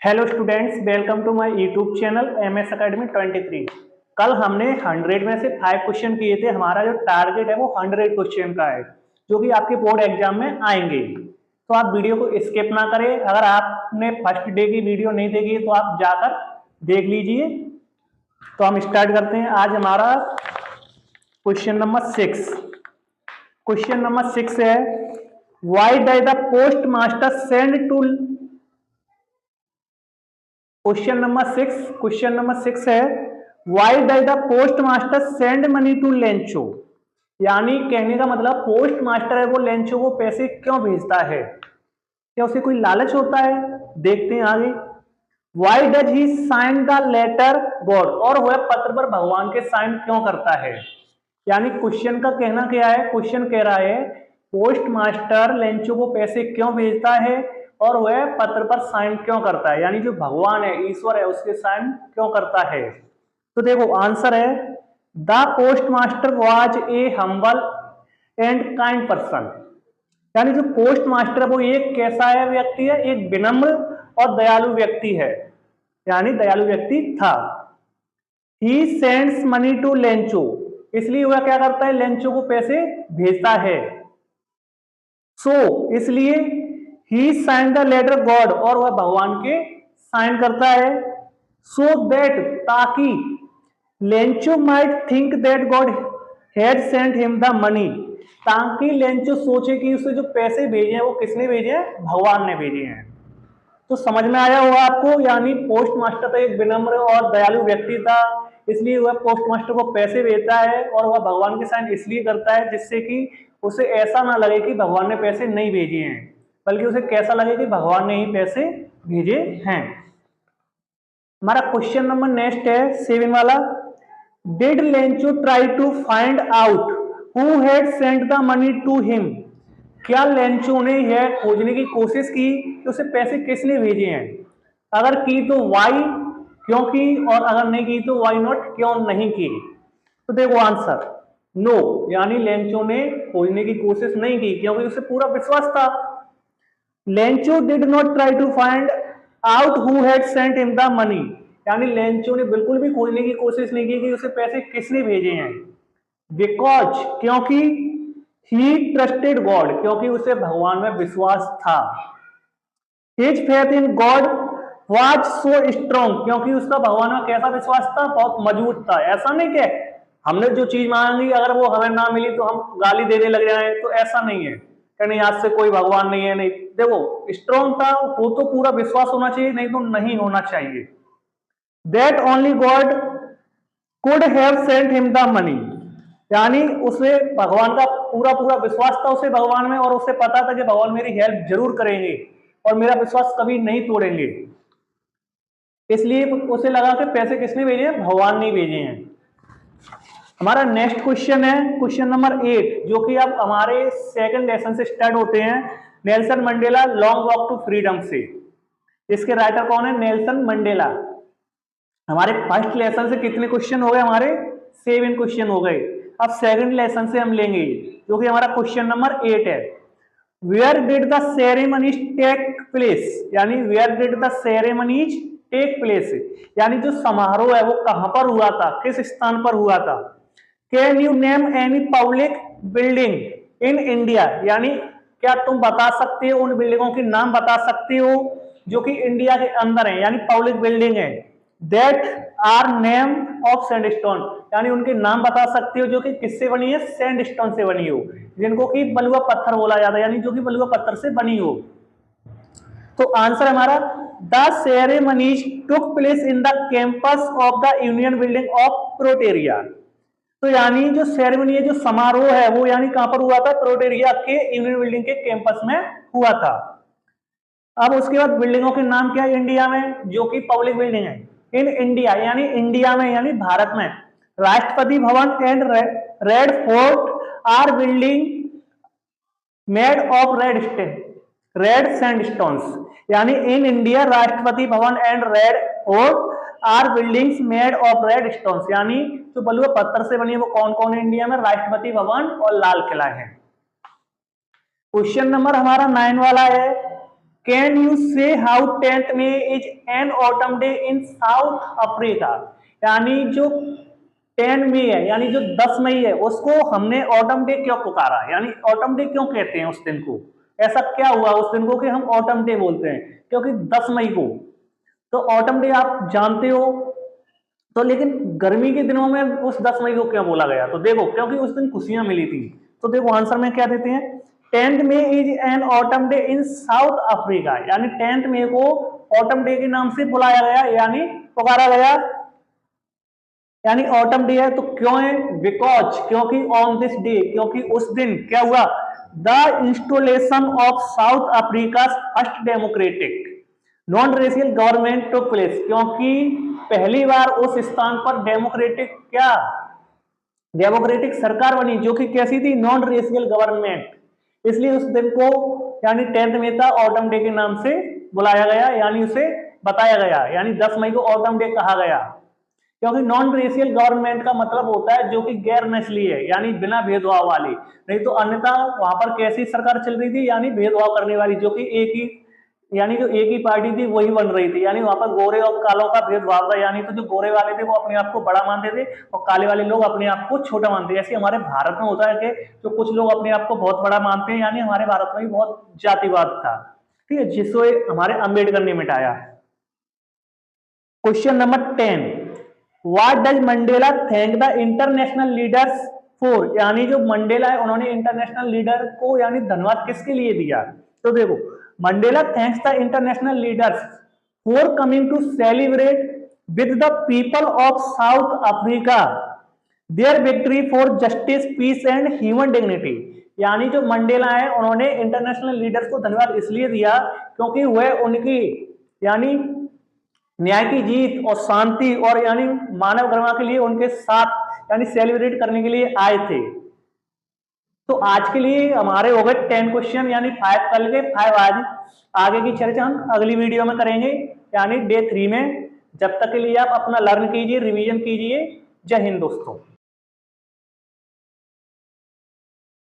Hello students, welcome to my YouTube channel MS academy 23। कल हमने 100 में से 5 क्वेश्चन किए थे। हमारा जो टारगेट है वो 100 क्वेश्चन का है, जो कि आपके बोर्ड एग्जाम में आएंगे। तो आप वीडियो को स्किप ना करें। अगर आपने फर्स्ट डे की वीडियो नहीं देखी है तो आप जाकर देख लीजिए। तो हम स्टार्ट करते हैं। आज हमारा क्वेश्चन नंबर 6। क्वेश्चन नंबर 6 है, why does the postmaster send to question number six है, why does the postmaster send money to Lencho. यानी कहने का मतलब पोस्ट मास्टर है वो लेंचो को पैसे क्यों भेजता है? क्या उसे कोई लालच होता है? देखते हैं आगे। Why does he sign the letter God, और वह पत्र पर भगवान के साइन क्यों करता है? यानी क्वेश्चन का कहना क्या है? क्वेश्चन कह रहा है पोस्ट मास्टर लेंचो को पैसे क्यों भेजता है और वह पत्र पर साइन क्यों करता है, यानी जो भगवान है, ईश्वर है, उसके साइन क्यों करता है। तो देखो आंसर है, the post master was a humble and kind person. यानी जो पोस्ट मास्टर है वो एक कैसा है व्यक्ति है? एक विनम्र और दयालु व्यक्ति है, यानी दयालु व्यक्ति था। He sends money to Lencho, इसलिए वह क्या करता है? लेंचो को पैसे भेजता है। सो इसलिए ही साइन द लेटर गॉड, और वह भगवान के साइन करता है। सो दैट, ताकि Lencho might think that God had sent him the money, ताकि लेंचो सोचे कि उसे जो पैसे भेजे हैं वो किसने भेजे हैं? भगवान ने भेजे हैं। तो समझ में आया होगा आपको। यानी पोस्ट मास्टर तो एक विनम्र और दयालु व्यक्ति था, इसलिए वह पोस्ट मास्टर को पैसे भेजता है, और वह भगवान के साइन इसलिए करता है जिससे कि उसे ऐसा ना लगे कि भगवान ने पैसे नहीं भेजे हैं, बल्कि उसे कैसा लगे कि भगवान ने ही पैसे भेजे हैं। हमारा क्वेश्चन नंबर नेक्स्ट है 7 वाला। Did Lencho try to find out who had sent the money to him. क्या लेंचो ने यह खोजने की कोशिश की कि उसे पैसे किसने भेजे हैं? अगर की तो वाई, क्यों की, और अगर नहीं की तो वाई नॉट, क्यों नहीं की। तो देखो आंसर नो, यानी लेंचो ने खोजने की कोशिश नहीं की क्योंकि उसे पूरा विश्वास था। Lencho did not try to find out who had sent him the money, यानी लेंचो ने बिल्कुल भी खोजने की कोशिश नहीं की कि उसे पैसे किसने भेजे हैं। बिकॉज, क्योंकि ही ट्रस्टेड गॉड, क्योंकि उसे भगवान में विश्वास था। His faith in God was so strong, क्योंकि उसका भगवान में कैसा विश्वास था? बहुत मजबूत था। ऐसा नहीं कि हमने जो चीज मांगी अगर वो हमें ना मिली तो हम गाली देने लग जाए, तो ऐसा नहीं है कि नहीं आज से कोई भगवान नहीं है। नहीं, देखो स्ट्रॉन्ग था वो, तो पूरा विश्वास होना चाहिए, नहीं तो नहीं होना चाहिए। That only God could have sent him the money, यानी उसे भगवान का पूरा पूरा विश्वास था उसे भगवान में, और उसे पता था कि भगवान मेरी हेल्प जरूर करेंगे और मेरा विश्वास कभी नहीं तोड़ेंगे, इसलिए उसे लगा कि पैसे किसने भेजे हैं? भगवान ने भेजे हैं। हमारा नेक्स्ट क्वेश्चन है क्वेश्चन नंबर 8, जो कि अब हमारे सेकंड लेसन से स्टार्ट होते हैं। Nelson Mandela long walk to freedom से। इसके राइटर कौन है? Nelson Mandela. हमारे फर्स्ट लेसन से कितने क्वेश्चन हो गए? हमारे 7 क्वेश्चन हो गए। अब सेकंड लेसन से हम लेंगे, जो कि हमारा क्वेश्चन नंबर 8 है। Where did the ceremonies take place, यानी where did the ceremonies take place, यानी जो समारोह है वो कहां पर हुआ था? किस स्थान पर हुआ था? Can you name any public building in India, यानी क्या तुम बता सकते हो, उन बिल्डिंगों के नाम बता सकते हो जो कि इंडिया के अंदर है, यानी पब्लिक बिल्डिंग है। That are name of sandstone, यानी उनके नाम बता सकते हो जो कि किससे बनी है? सैंडस्टोन से बनी हो, जिनको कि बलुआ पत्थर बोला जाता है, यानी जो कि बलुआ पत्थर से बनी हो। तो आंसर हमारा, the ceremonies took place in the campus of the union building of Pretoria. तो यानी जो सेरेमनी है, जो समारोह है, वो यानी कहां पर हुआ था? प्रोटेरिया के यूनियन बिल्डिंग के कैंपस में हुआ था। अब उसके बाद बिल्डिंगों के नाम क्या है इंडिया में जो कि पब्लिक बिल्डिंग है? इन इंडिया, यानी इंडिया में, यानी भारत में, Rashtrapati Bhavan and red fort are building made of red sandstones, यानी in India Rashtrapati Bhavan and red fort are buildings made of red stones, यानी जो बलुआ पत्थर से बनी है वो कौन कौन है इंडिया में? राष्ट्रपति भवन और लाल किला है। क्वेश्चन नंबर हमारा 9 वाला है। कैन यू से how 10th May is an autumn day in south Africa. यानी जो 10 मई है, यानी जो 10 मई है, उसको हमने ऑटम डे क्यों पुकारा, यानी ऑटम डे क्यों कहते हैं उस दिन को, ऐसा क्या हुआ उस दिन को कि हम ऑटम डे बोलते हैं, क्योंकि 10 मई को। तो ऑटम डे आप जानते हो, तो लेकिन गर्मी के दिनों में उस 10 मई को क्यों बोला गया, तो देखो क्योंकि उस दिन खुशियां मिली थी। तो देखो आंसर में क्या देते हैं, 10th May is an autumn day in south Africa, यानी 10th May को ऑटम डे के नाम से बुलाया गया, यानी पुकारा गया, यानी ऑटम डे है। तो क्यों है, बिकॉज, क्योंकि ऑन दिस डे, क्योंकि उस दिन क्या हुआ, the installation of South Africa first democratic non racial government took place, क्योंकि पहली बार उस स्थान पर डेमोक्रेटिक क्या, डेमोक्रेटिक सरकार बनी, जो कि कैसी थी, नॉन रेशियल गवर्नमेंट, इसलिए उस दिन को यानी 10th मई था ऑटम डे के नाम से बुलाया गया, यानी उसे बताया गया, यानी 10 मई को ऑटम डे कहा गया। क्योंकि नॉन रेशियल गवर्नमेंट का मतलब होता है जो कि गैर नस्ली है, यानी बिना भेदभाव वाली, नहीं तो अन्यथा वहां पर कैसी सरकार चल रही थी, यानी भेदभाव करने वाली, जो कि एक ही, यानी जो एक ही पार्टी थी वही बन रही थी, यानी वहां पर गोरे और कालों का भेदभाव था, यानी तो जो गोरे वाले थे वो अपने आप को बड़ा मानते थे और काले वाले लोग अपने आप को छोटा मानते थे। जैसे हमारे भारत में होता है कि जो कुछ लोग अपने आप को बहुत बड़ा मानते हैं, यानी हमारे भारत में भी बहुत जातिवाद था, ठीक है, जिससे हमारे अम्बेडकर ने मिटाया। Question number 10, what does Mandela thank the international leaders for, यानी जो मंडेला है उन्होंने इंटरनेशनल लीडर को यानी धन्यवाद किसके लिए दिया, तो देखो Mandela thanks the international leaders for coming to celebrate with the people of South Africa their victory for justice peace and human dignity. यानी जो मंडेला है उन्होंने इंटरनेशनल लीडर्स को धन्यवाद इसलिए दिया क्योंकि वह उनकी यानी न्याय की जीत और शांति और यानी मानव गरिमा के लिए उनके साथ यानी सेलिब्रेट करने के लिए आए थे। तो आज के लिए हमारे हो गए 10 क्वेश्चन, यानी 5 कल के 5 आज। आगे की चर्चा हम अगली वीडियो में करेंगे, यानी डे 3 में। जब तक के लिए आप अपना लर्न कीजिए, रिवीजन कीजिए। जय हिंद दोस्तों।